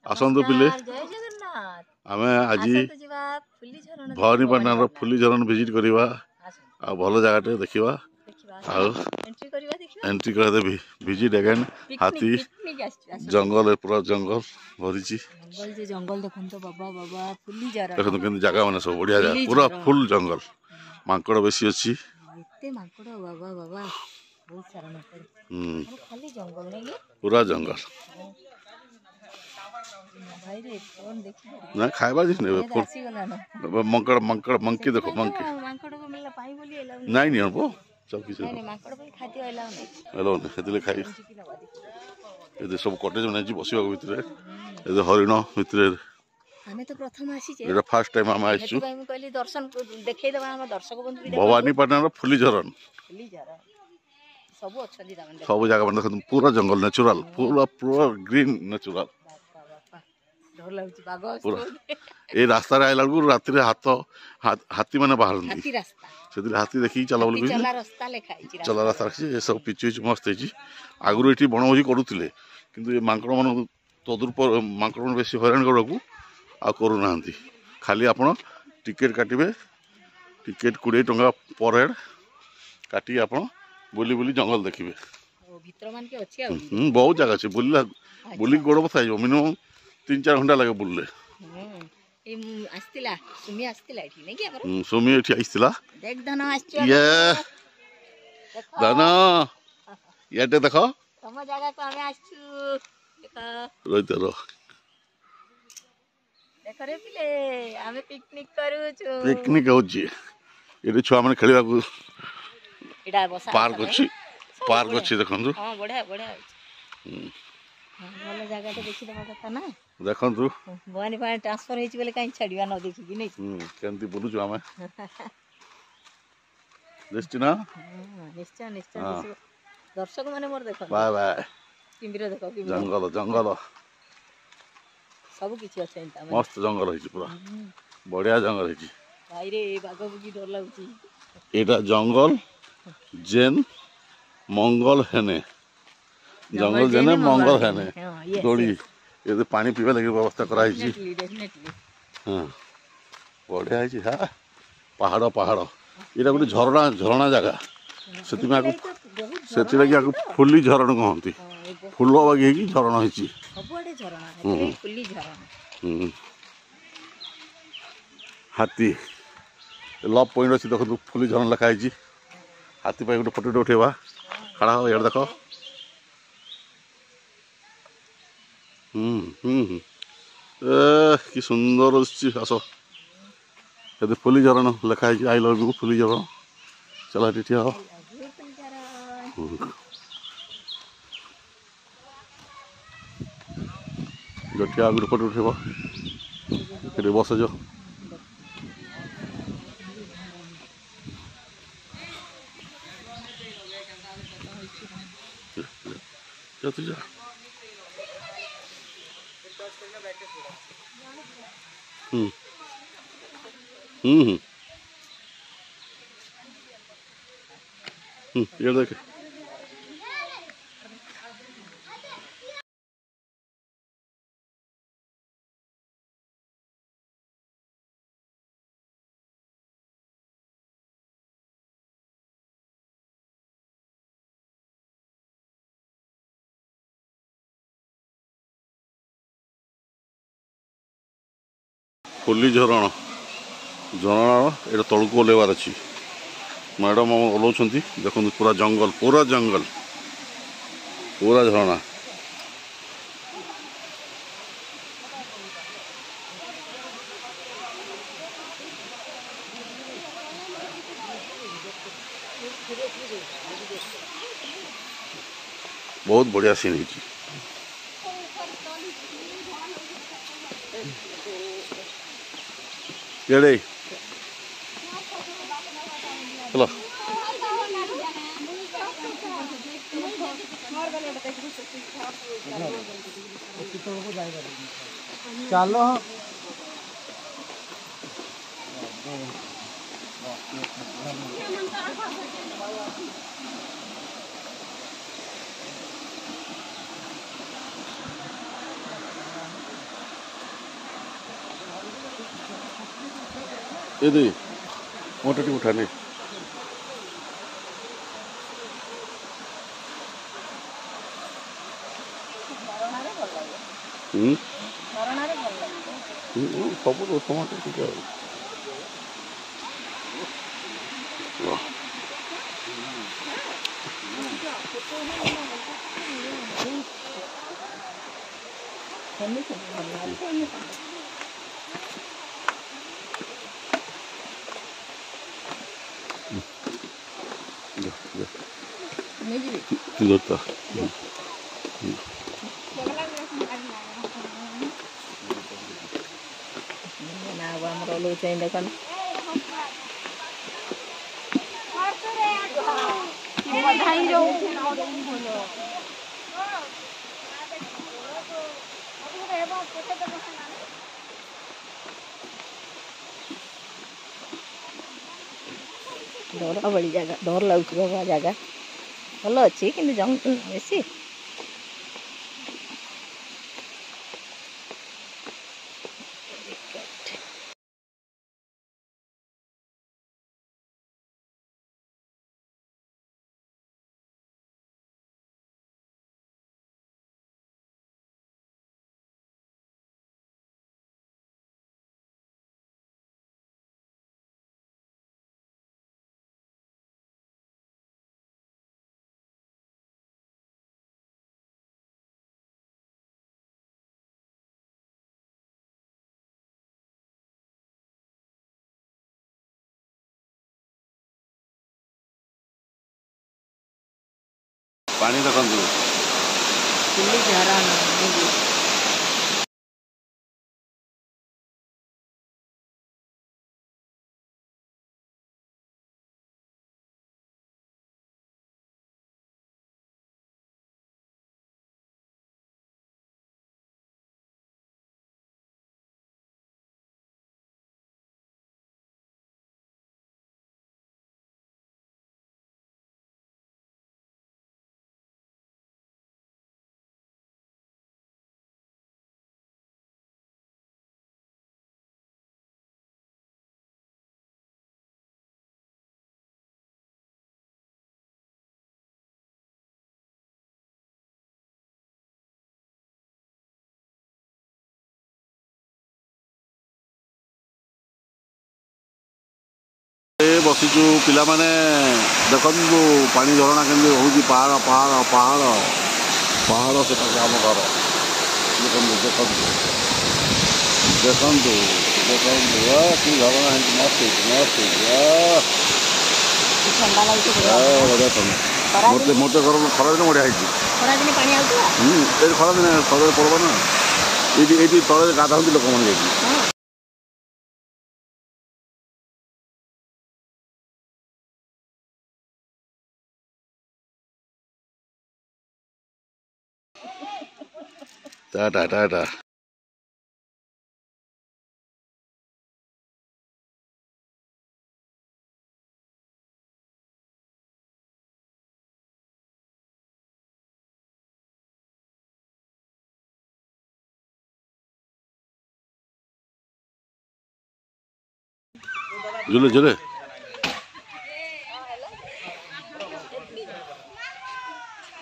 आसंतु पिले जय जगन्नाथ आमे आज आसंतु जीवा फुल्ली झरण भवानीपाटना फुली झरण विजिट करवा आ भल जगह देखा एंट्री करवा देखिबा एंट्री कर देबी विजिट अगेन हाथी पिकनिक आसु जंगल पूरा जंगल भरी जंगल जे जंगल देखन तो बाबा बाबा फुल्ली झरण देखो केन जगह माने सब बढ़िया जगह पूरा फुल जंगल मांकड़ बेसी अछि एते मांकड़ बाबा बाबा बहुत सारा मांकड़ खाली जंगल नहीं पूरा जंगल भाई रे फोन देखि ना खाइबा जिस ने आसी गला ना मंकड़ मंकड़ मंकी देखो मंकी मांकड़ को मिलला पाई बोली एला नहीं नहीं अनबो सब किछ नहीं मांकड़ पे खाद्य एला नहीं हेलो हेतले खाई ए सब कॉटेज में जी बसिबा भितरे ए हरिण भितरे हमें तो प्रथम आसी जे एटा फर्स्ट टाइम हम आइछु भाई मैं कहली दर्शन देखाई देबा हम दर्शक बंधु भी भवानीपाटना फुली झरण सब अच्छी सब जगह मैंने देखो पूरा जंगल नेचुरल पूरा पूरा ग्रीन नेचुरल पूरा ये रास्ता आइला बेलू राति हाथी मैंने बाहर से हाथी देखी चला बोल चला रास्ता रखी ये सब पिचु मस्त है आगुरी ये बनभोजी करुले कि मांकड़ मान तदुर्प मांकड़ मान बेस हईराण करने को करूना खाली आप टिकेट काटे टिकेट 20 टंका पर हेड काटी आप बुली बुली जंगल देखिए बहुत जगह अच्छे बुली गोड़ बथा मिनिमम 3-4 घंटा लगे बुलले सुमी ये धन ये देख पिकनिक ये छुआ मैंने खेल पार्क अच्छी देखो देखु भवानीपाटना ट्रांसफर होइछि बेले काई छाड़िया न देखि नै केमती बुलुछु आमे देस्टिना निश्चय निश्चय दर्शक माने मोर देखो बाय बाय किमिरो देखो जंगल जंगल सब किछि अछि मस्त जंगल होइछि पूरा बढ़िया जंगल होइछि भाई रे बाघ बुगी डर लागुछि एटा जंगल जेन मंगल हेने जंगल जेने मंगल हेने दोड़ी ये पानी पीवा लगे व्यवस्था करा हाँ बढ़िया है हाँ पहाड़ पहाड़ ये गोटे झरणा झरणा जगह से फुली झरण कहती फुल बागी झरण हो हाथी लव पॉइंट अच्छी देखो फुली झरण लिखाई हाथी गोटे फोटो उठेवा खड़ा हो यार देख कि सुंदर आस ये फुली झरण लिखाई आई लव यू फुली झरण चला ठिया हो जटिया गोटे फोटो उठेवा बस जो जा ये देख फुली झरण झरण ये तलू ओल्हैबार अच्छी मैडम ओल्लाउं देखो पूरा जंगल पूरा झरणा बहुत बढ़िया सीन है चलो चलो ये दे मोटा टी उठाने सब टमाटर टिके धरता देखन डर बड़ी जगह डर लगुच जगह भल अच्छी कि जंगल बेसी पानी देखो बसीचु पिला माने देखु पानी झरणा के हूँ पहाड़ पहाड़ पहाड़ पहाड़ से आम घर देखु देखु देखु देखु कि झरणा मस्त मस्त मत घर खरा दिन बढ़िया खरा दिन खरा पड़ब ना ये तले गाधा लोक मैंने टाटा टाटा जुले जुले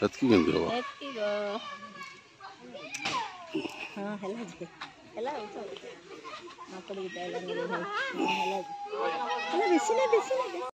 एतकी केंद्र हो हां हेला माकड़ की टाइल लगे भाई हेला बेसी ना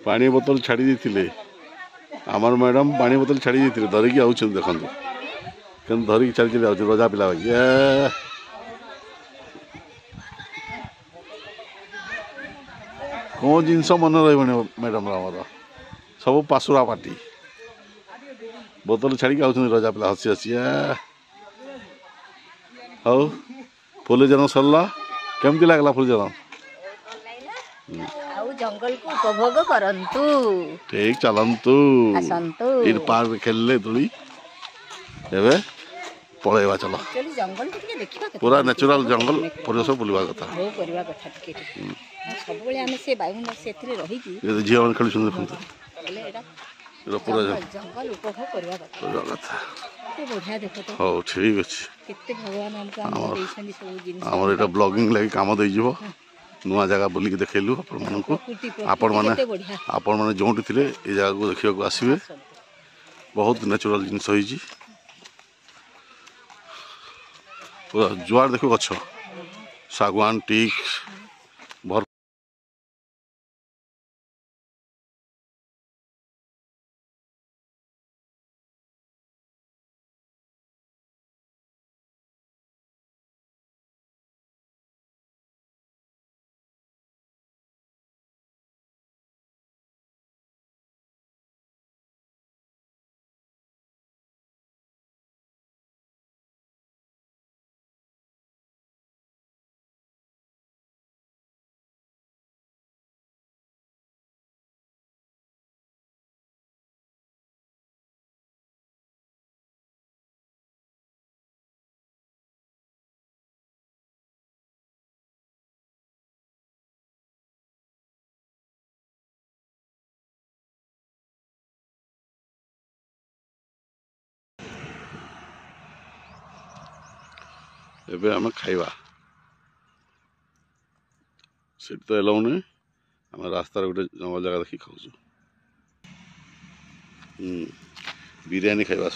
पानी बोतल छाड़ी देथिले आमर मैडम पानी बोतल छाड़ी धरिकी आउट देखो कि धरिकी छाड़ी रजा पिला कौन जिनस मन रही मैडम सब पासुरा पार्टी बोतल छाड़ी आउट रजा पिला हसी हसी हाउ फुलजन सरला केमती लगला फुलजन जंगल को उपभोग करंतु ठीक चलंतु इन पार्क खेलले तुली एबे पळेवा चलो एक्चुअली जंगल टिके देखिबा कथा पूरा नेचुरल जंगल परिवेश बुलवा कथा हो करबा कथा टिके सब बेले हम से बायुमंडल सेथिरे रही की ये जीवन खेली सुंदर फंत बोले एटा पूरा जंगल उपभोग करबा कथा के बढ़िया देखो तो हो ठीक अछि केते भगवान हमका हम देइछन सब जिनिस हमर एटा ब्लॉगिंग लागि काम देइ जीवो नुआ जगह बुलिक देखलु आपण माने जोंटी थिले ए जगह को देखिया को आसीबे बहुत नेचुरल जिनिस होई पूरा जुआर देखो गछ सागवान टीक भर एबे हम खाइबा सेट तो एलाउ नहीं हम रास्ता गोटे जंगल जगह देखी खाऊ बिरयानी खाइबा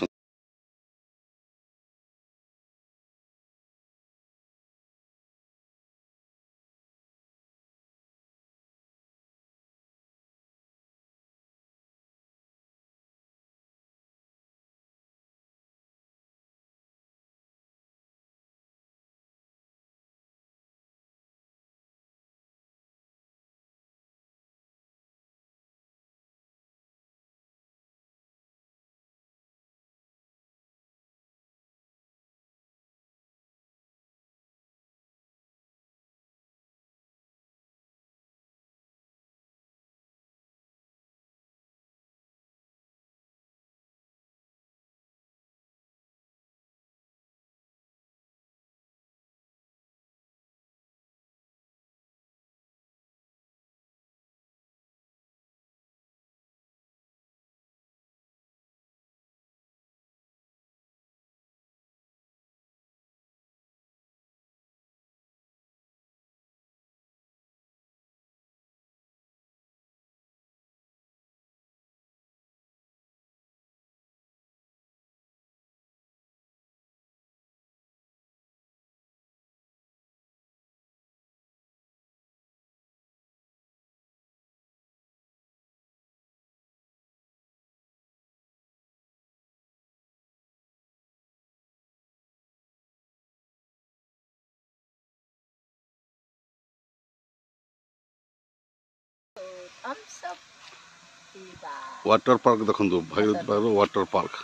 वाटर पार्क देखो Bhagirath park water park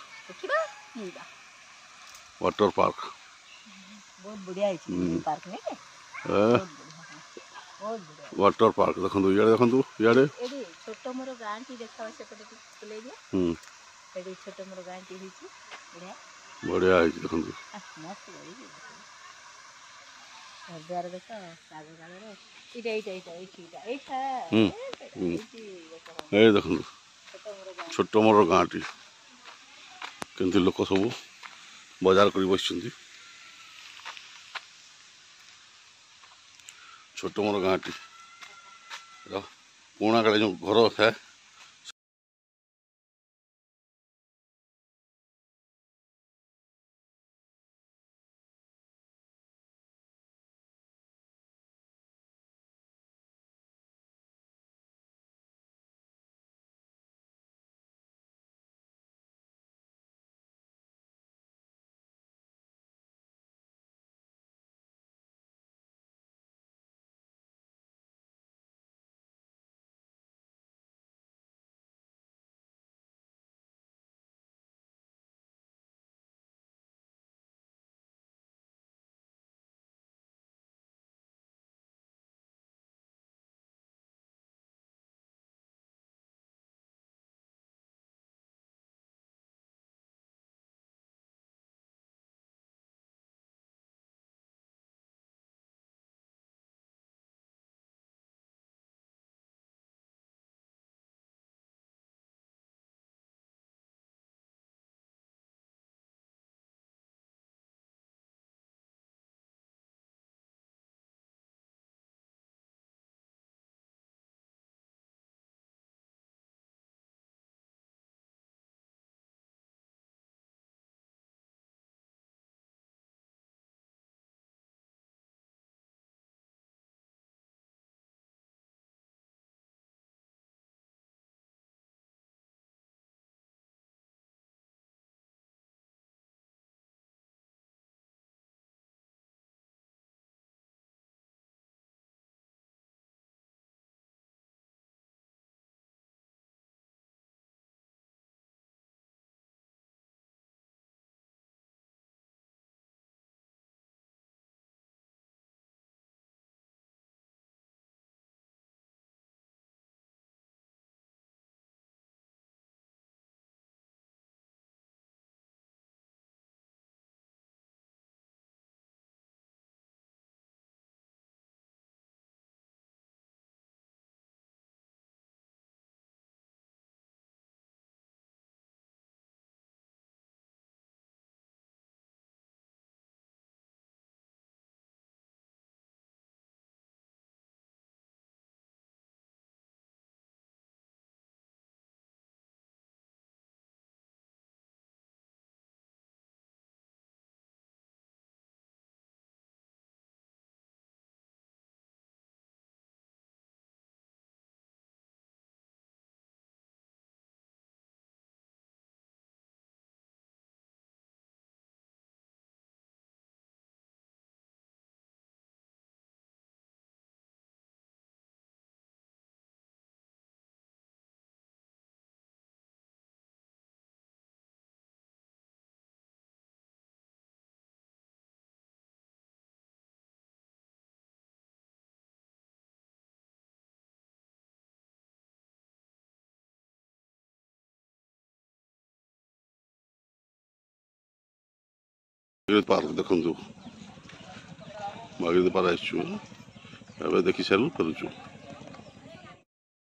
water park बहुत बढ़िया है पार्क में वाटर पार्क देखो इे छोट मोर गाँ टी देखा सेपटे बुले दिया छोट मोर गाँ टी बढ़िया बढ़िया है देखो मस्त द्वार देख आग काल देखो छोट मोर गाँ टी केमती लोक सब बाजार कर बस छोट मोर गाँ टी पुराणा काले जो घर था पार्क देखु भागीरथी पार्क आसचु देखी सारू फेरुचु।